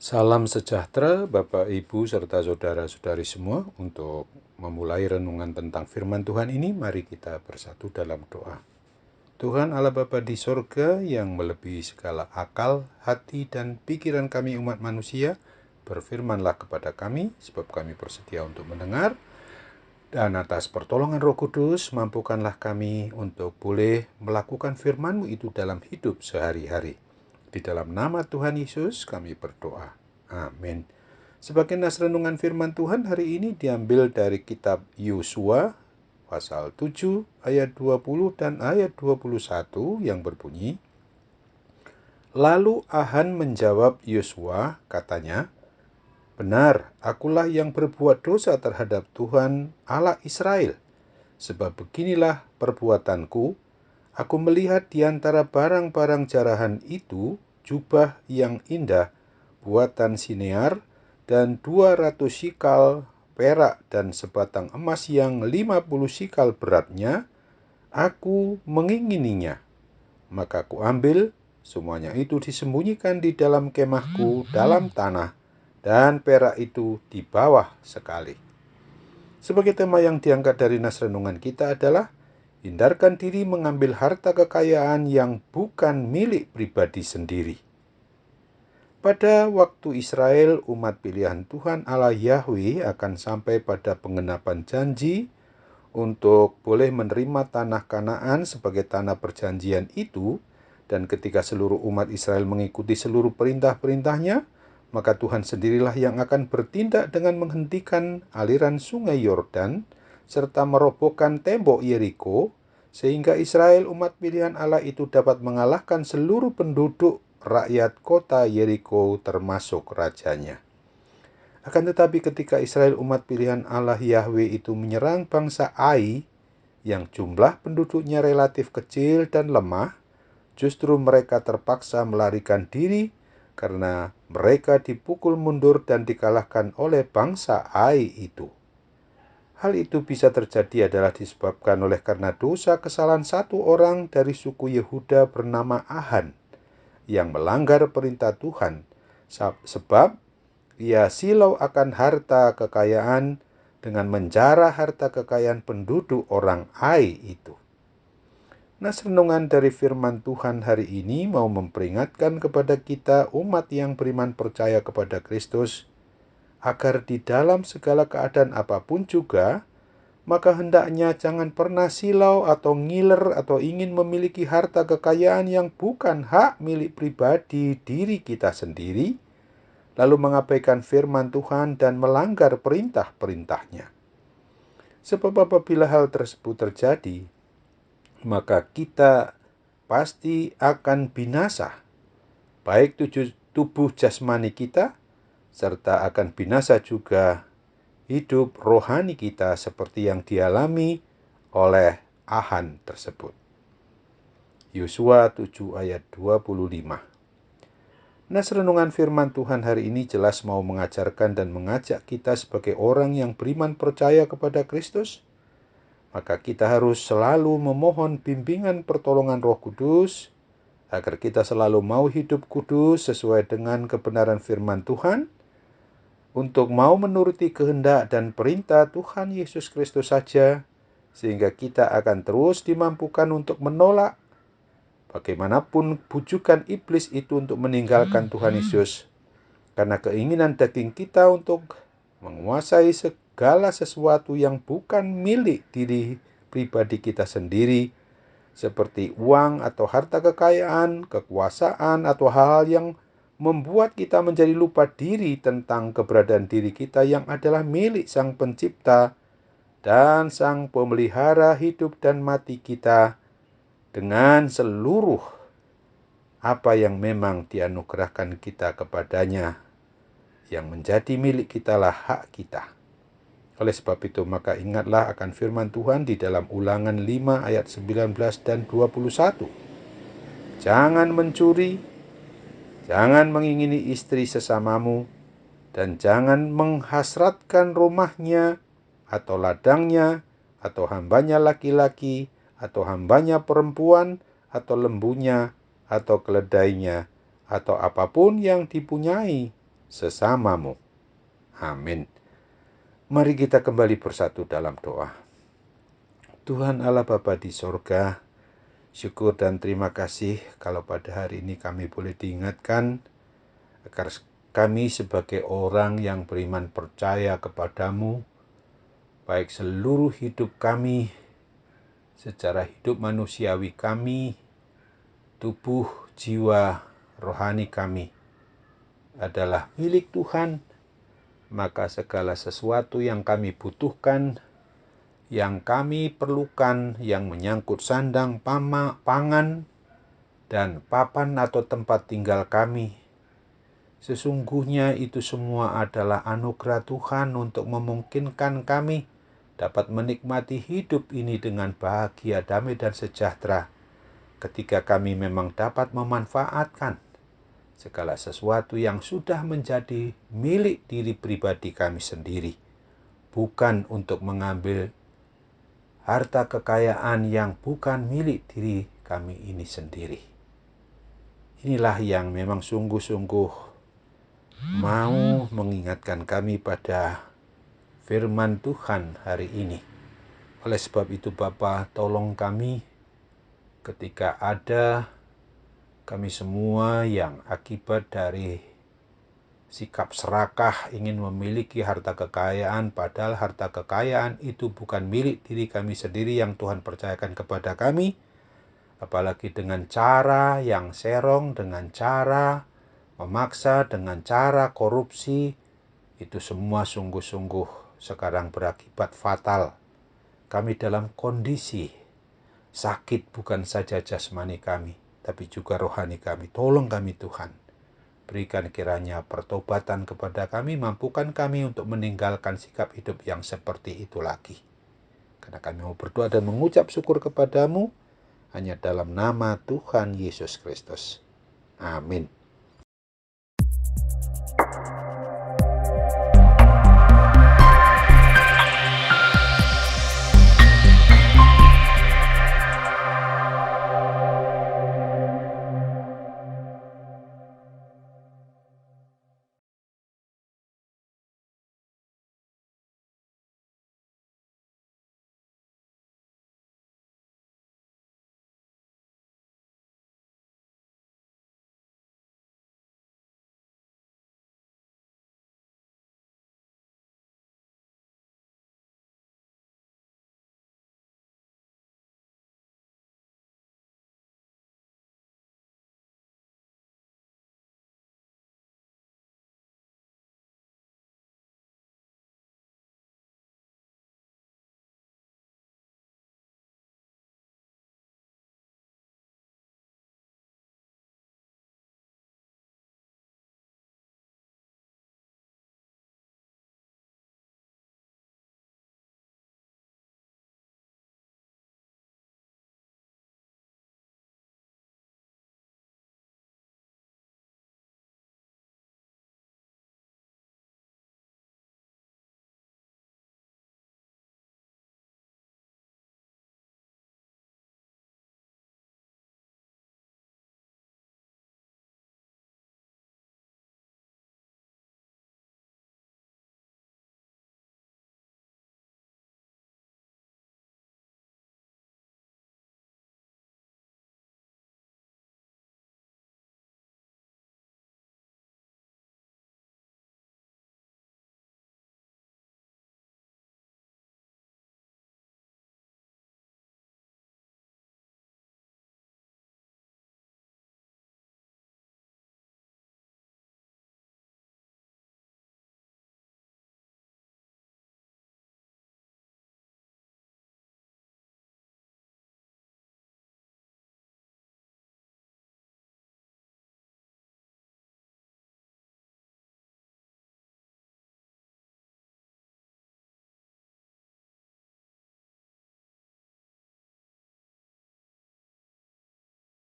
Salam sejahtera Bapak, Ibu, serta saudara-saudari semua. Untuk memulai renungan tentang firman Tuhan ini, mari kita bersatu dalam doa. Tuhan Allah Bapa di sorga yang melebihi segala akal, hati, dan pikiran kami umat manusia, berfirmanlah kepada kami, sebab kami bersedia untuk mendengar. Dan atas pertolongan Roh Kudus, mampukanlah kami untuk boleh melakukan firman-Mu itu dalam hidup sehari-hari. Di dalam nama Tuhan Yesus kami berdoa. Amin. Sebagai nas renungan firman Tuhan hari ini diambil dari kitab Yosua pasal 7 ayat 20 dan ayat 21 yang berbunyi, Lalu Ahan menjawab Yosua, katanya, Benar, akulah yang berbuat dosa terhadap Tuhan Allah Israel. Sebab beginilah perbuatanku, aku melihat di antara barang-barang jarahan itu jubah yang indah buatan Sinear dan 200 sikal perak dan sebatang emas yang 50 sikal beratnya, aku mengingininya. Maka aku ambil, semuanya itu disembunyikan di dalam kemahku dalam tanah, dan perak itu di bawah sekali. Sebagai tema yang diangkat dari nas renungan kita adalah hindarkan diri mengambil harta kekayaan yang bukan milik pribadi sendiri. Pada waktu Israel, umat pilihan Tuhan Allah Yahweh akan sampai pada penggenapan janji untuk boleh menerima tanah Kanaan sebagai tanah perjanjian itu, dan ketika seluruh umat Israel mengikuti seluruh perintah-perintahnya, maka Tuhan sendirilah yang akan bertindak dengan menghentikan aliran sungai Yordan serta merobohkan tembok Yeriko, sehingga Israel umat pilihan Allah itu dapat mengalahkan seluruh penduduk rakyat kota Yeriko termasuk rajanya. Akan tetapi ketika Israel umat pilihan Allah Yahweh itu menyerang bangsa Ai yang jumlah penduduknya relatif kecil dan lemah, justru mereka terpaksa melarikan diri karena mereka dipukul mundur dan dikalahkan oleh bangsa Ai itu. Hal itu bisa terjadi adalah disebabkan oleh karena dosa kesalahan satu orang dari suku Yehuda bernama Ahan yang melanggar perintah Tuhan, sebab ia silau akan harta kekayaan dengan menjarah harta kekayaan penduduk orang Ai itu. Nas renungan dari firman Tuhan hari ini mau memperingatkan kepada kita umat yang beriman percaya kepada Kristus, agar di dalam segala keadaan apapun juga, maka hendaknya jangan pernah silau atau ngiler atau ingin memiliki harta kekayaan yang bukan hak milik pribadi diri kita sendiri, lalu mengabaikan firman Tuhan dan melanggar perintah-perintahnya. Sebab apabila hal tersebut terjadi, maka kita pasti akan binasa, baik tubuh jasmani kita, serta akan binasa juga hidup rohani kita seperti yang dialami oleh Ahan tersebut. Yosua 7 ayat 25. Nas renungan firman Tuhan hari ini jelas mau mengajarkan dan mengajak kita sebagai orang yang beriman percaya kepada Kristus, maka kita harus selalu memohon bimbingan pertolongan Roh Kudus, agar kita selalu mau hidup kudus sesuai dengan kebenaran firman Tuhan, untuk mau menuruti kehendak dan perintah Tuhan Yesus Kristus saja, sehingga kita akan terus dimampukan untuk menolak bagaimanapun bujukan iblis itu untuk meninggalkan Tuhan Yesus, karena keinginan daging kita untuk menguasai segala sesuatu yang bukan milik diri pribadi kita sendiri, seperti uang atau harta kekayaan, kekuasaan, atau hal-hal yang membuat kita menjadi lupa diri tentang keberadaan diri kita yang adalah milik Sang Pencipta dan Sang Pemelihara hidup dan mati kita, dengan seluruh apa yang memang dianugerahkan kita kepadanya, yang menjadi milik kita lah hak kita. Oleh sebab itu, maka ingatlah akan firman Tuhan di dalam Ulangan 5 ayat 19 dan 21. Jangan mencuri, jangan mengingini istri sesamamu, dan jangan menghasratkan rumahnya atau ladangnya atau hambanya laki-laki, atau hambanya perempuan, atau lembunya, atau keledainya, atau apapun yang dipunyai sesamamu. Amin. Mari kita kembali bersatu dalam doa. Tuhan Allah Bapa di sorga, syukur dan terima kasih kalau pada hari ini kami boleh diingatkan agar kami sebagai orang yang beriman percaya kepadamu, baik seluruh hidup kami, secara hidup manusiawi kami, tubuh, jiwa, rohani kami adalah milik Tuhan, maka segala sesuatu yang kami butuhkan, yang kami perlukan, yang menyangkut sandang, pangan, dan papan atau tempat tinggal kami, sesungguhnya itu semua adalah anugerah Tuhan untuk memungkinkan kami dapat menikmati hidup ini dengan bahagia, damai, dan sejahtera ketika kami memang dapat memanfaatkan segala sesuatu yang sudah menjadi milik diri pribadi kami sendiri, bukan untuk mengambil harta kekayaan yang bukan milik diri kami ini sendiri. Inilah yang memang sungguh-sungguh mau mengingatkan kami pada firman Tuhan hari ini. Oleh sebab itu Bapa, tolong kami ketika ada kami semua yang akibat dari sikap serakah ingin memiliki harta kekayaan, padahal harta kekayaan itu bukan milik diri kami sendiri yang Tuhan percayakan kepada kami, apalagi dengan cara yang serong, dengan cara memaksa, dengan cara korupsi, itu semua sungguh-sungguh sekarang berakibat fatal. Kami dalam kondisi sakit bukan saja jasmani kami, tapi juga rohani kami. Tolong kami Tuhan. Berikan kiranya pertobatan kepada kami, mampukan kami untuk meninggalkan sikap hidup yang seperti itu lagi. Karena kami mau berdoa dan mengucap syukur kepadamu, hanya dalam nama Tuhan Yesus Kristus. Amin.